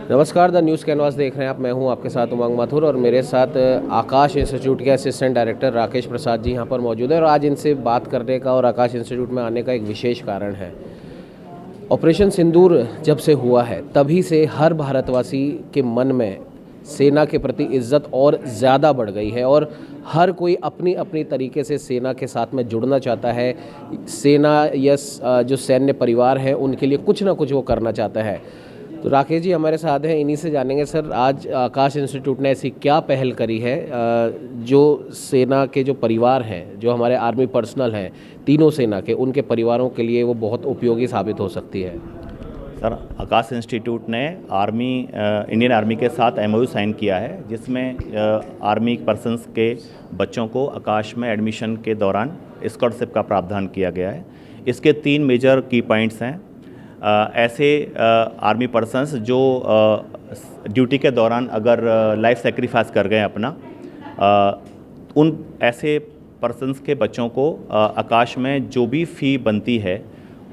नमस्कार, the news canvas देख रहे हैं आप। मैं हूं आपके साथ उमंग माथुर और मेरे साथ आकाश इंस्टीट्यूट के असिस्टेंट डायरेक्टर राकेश प्रसाद जी यहां पर मौजूद है। और आज इनसे बात करने का और आकाश इंस्टीट्यूट में आने का एक विशेष कारण है। ऑपरेशन सिंदूर जब से हुआ है तभी से हर भारतवासी के मन में सेना के प्रति इज्जत और ज़्यादा बढ़ गई है और हर कोई अपनी अपनी तरीके से सेना के साथ में जुड़ना चाहता है। सेना या जो सैन्य परिवार है उनके लिए कुछ ना कुछ वो करना चाहता है। तो राकेश जी हमारे साथ हैं, इन्हीं से जानेंगे सर आज आकाश इंस्टीट्यूट ने ऐसी क्या पहल करी है जो सेना के जो परिवार हैं, जो हमारे आर्मी पर्सनल हैं, तीनों सेना के, उनके परिवारों के लिए वो बहुत उपयोगी साबित हो सकती है। सर, आकाश इंस्टीट्यूट ने इंडियन आर्मी के साथ एमओयू साइन किया है जिसमें आर्मी पर्सन्स के बच्चों को आकाश में एडमिशन के दौरान स्कॉलरशिप का प्रावधान किया गया है। इसके 3 मेजर की पॉइंट्स हैं। ऐसे आर्मी पर्सन्स जो ड्यूटी के दौरान अगर लाइफ सेक्रीफाइस कर गए अपना, उन ऐसे पर्सन्स के बच्चों को आकाश में जो भी फ़ी बनती है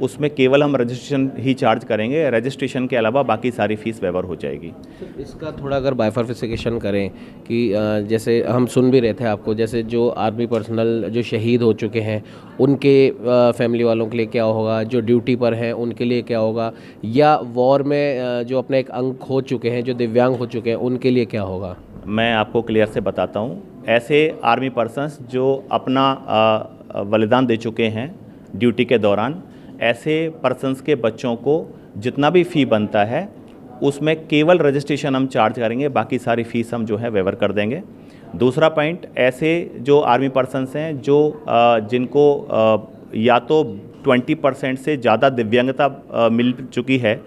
उसमें केवल हम रजिस्ट्रेशन ही चार्ज करेंगे। रजिस्ट्रेशन के अलावा बाकी सारी फ़ीस वेवर हो जाएगी। इसका थोड़ा अगर बाइफरफिकेशन करें कि जैसे हम सुन भी रहे थे आपको, जैसे जो आर्मी पर्सनल जो शहीद हो चुके हैं उनके फैमिली वालों के लिए क्या होगा, जो ड्यूटी पर हैं उनके लिए क्या होगा, या वॉर में जो अपने एक अंग खो चुके हैं, जो दिव्यांग हो चुके हैं, उनके लिए क्या होगा। मैं आपको क्लियर से बताता हूँ। ऐसे आर्मी पर्सन्स जो अपना बलिदान दे चुके हैं ड्यूटी के दौरान, ऐसे पर्सन्स के बच्चों को जितना भी फ़ी बनता है उसमें केवल रजिस्ट्रेशन हम चार्ज करेंगे, बाकी सारी फ़ीस हम जो है वेवर कर देंगे। दूसरा पॉइंट, ऐसे जो आर्मी पर्सन्स हैं जो जिनको या तो 20% से ज़्यादा दिव्यांगता मिल चुकी है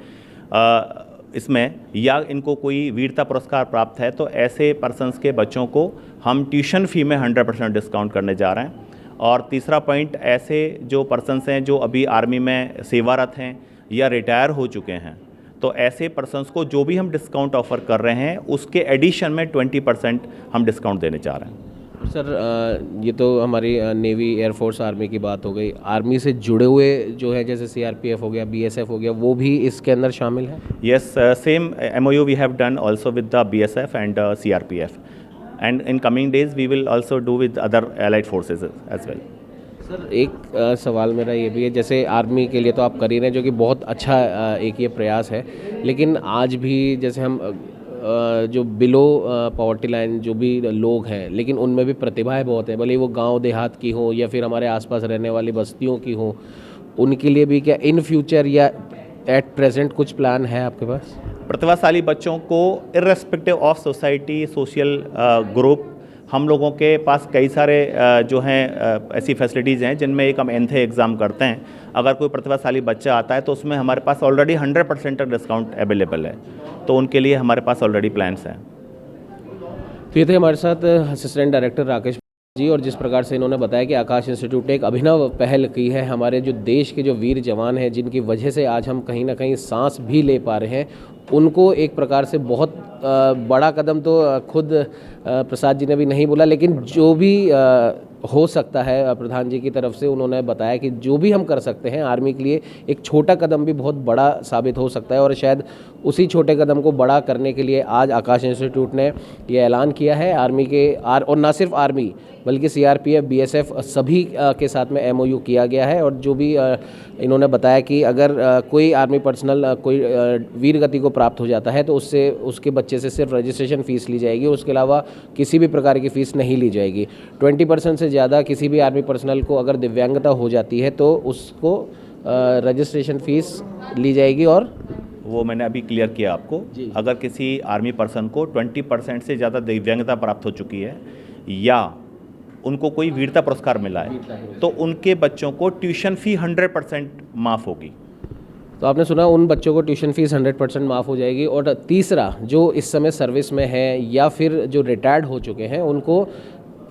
इसमें, या इनको कोई वीरता पुरस्कार प्राप्त है, तो ऐसे पर्सन्स के बच्चों को हम ट्यूशन फ़ी में 100% डिस्काउंट करने जा रहे हैं। और तीसरा पॉइंट, ऐसे जो पर्सन्स हैं जो अभी आर्मी में सेवारत हैं या रिटायर हो चुके हैं, तो ऐसे पर्सन्स को जो भी हम डिस्काउंट ऑफ़र कर रहे हैं उसके एडिशन में 20% हम डिस्काउंट देने जा रहे हैं। सर ये तो हमारी नेवी, एयरफोर्स, आर्मी की बात हो गई। आर्मी से जुड़े हुए जो है जैसे सीआरपीएफ हो गया, बीएसएफ हो गया, वो भी इसके अंदर शामिल है। Yes, same MOU we have done also with the BSF and CRPF, and in coming days we will also do with other allied forces as well. Sir एक सवाल मेरा ये भी है, जैसे आर्मी के लिए तो आप कर ही रहे हैं जो कि बहुत अच्छा एक ये प्रयास है, लेकिन आज भी जैसे हम जो बिलो पॉवर्टी लाइन जो भी लोग हैं, लेकिन उनमें भी प्रतिभाएं बहुत हैं, भले वो गांव देहात की हो या फिर हमारे आसपास रहने वाली बस्तियों की हो, उनके लिए भी क्या इन फ्यूचर या एट प्रेजेंट कुछ प्लान है आपके पास। प्रतिभाशाली बच्चों को irrespective of society, social group, हम लोगों के पास कई सारे जो हैं ऐसी फैसिलिटीज़ हैं जिनमें एक हम एंथे एग्ज़ाम करते हैं। अगर कोई प्रतिभाशाली बच्चा आता है तो उसमें हमारे पास ऑलरेडी 100% तक डिस्काउंट अवेलेबल है, तो उनके लिए हमारे पास ऑलरेडी प्लान्स हैं। तो ये थे हमारे साथ असिस्टेंट डायरेक्टर राकेश जी, और जिस प्रकार से इन्होंने बताया कि आकाश इंस्टीट्यूट ने एक अभिनव पहल की है हमारे जो देश के जो वीर जवान हैं, जिनकी वजह से आज हम कहीं ना कहीं सांस भी ले पा रहे हैं, उनको एक प्रकार से बहुत बड़ा कदम तो खुद प्रसाद जी ने भी नहीं बोला, लेकिन जो भी हो सकता है प्रधान जी की तरफ से उन्होंने बताया कि जो भी हम कर सकते हैं आर्मी के लिए, एक छोटा कदम भी बहुत बड़ा साबित हो सकता है। और शायद उसी छोटे कदम को बड़ा करने के लिए आज आकाश इंस्टीट्यूट ने ये ऐलान किया है आर्मी के और ना सिर्फ आर्मी बल्कि सीआरपीएफ, बीएसएफ सभी के साथ में एमओयू किया गया है। और जो भी इन्होंने बताया कि अगर कोई आर्मी पर्सनल कोई वीर गति को प्राप्त हो जाता है तो उससे उसके बच्चे से सिर्फ रजिस्ट्रेशन फ़ीस ली जाएगी, उसके अलावा किसी भी प्रकार की फ़ीस नहीं ली जाएगी। 20% से ज़्यादा किसी भी आर्मी पर्सनल को अगर दिव्यांगता हो जाती है तो उसको रजिस्ट्रेशन फ़ीस ली जाएगी। और वो मैंने अभी क्लियर किया आपको, अगर किसी आर्मी पर्सन को 20% से ज़्यादा दिव्यांगता प्राप्त हो चुकी है या उनको कोई वीरता पुरस्कार मिला है तो उनके बच्चों को ट्यूशन फ़ी 100% माफ़ होगी। तो आपने सुना, उन बच्चों को ट्यूशन फीस 100% माफ़ हो जाएगी। और तीसरा, जो इस समय सर्विस में है या फिर जो रिटायर्ड हो चुके हैं, उनको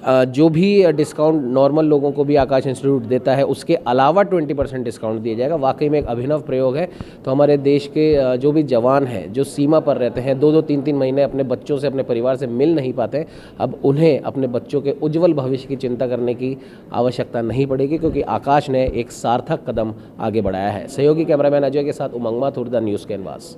जो भी डिस्काउंट नॉर्मल लोगों को भी आकाश इंस्टीट्यूट देता है उसके अलावा 20% डिस्काउंट दिया जाएगा। वाकई में एक अभिनव प्रयोग है। तो हमारे देश के जो भी जवान हैं जो सीमा पर रहते हैं, 2-2, 3-3 महीने अपने बच्चों से, अपने परिवार से मिल नहीं पाते, अब उन्हें अपने बच्चों के उज्जवल भविष्य की चिंता करने की आवश्यकता नहीं पड़ेगी, क्योंकि आकाश ने एक सार्थक कदम आगे बढ़ाया है। सहयोगी कैमरामैन अजय के साथ उमंग माथुर, द न्यूज़ कैनवास।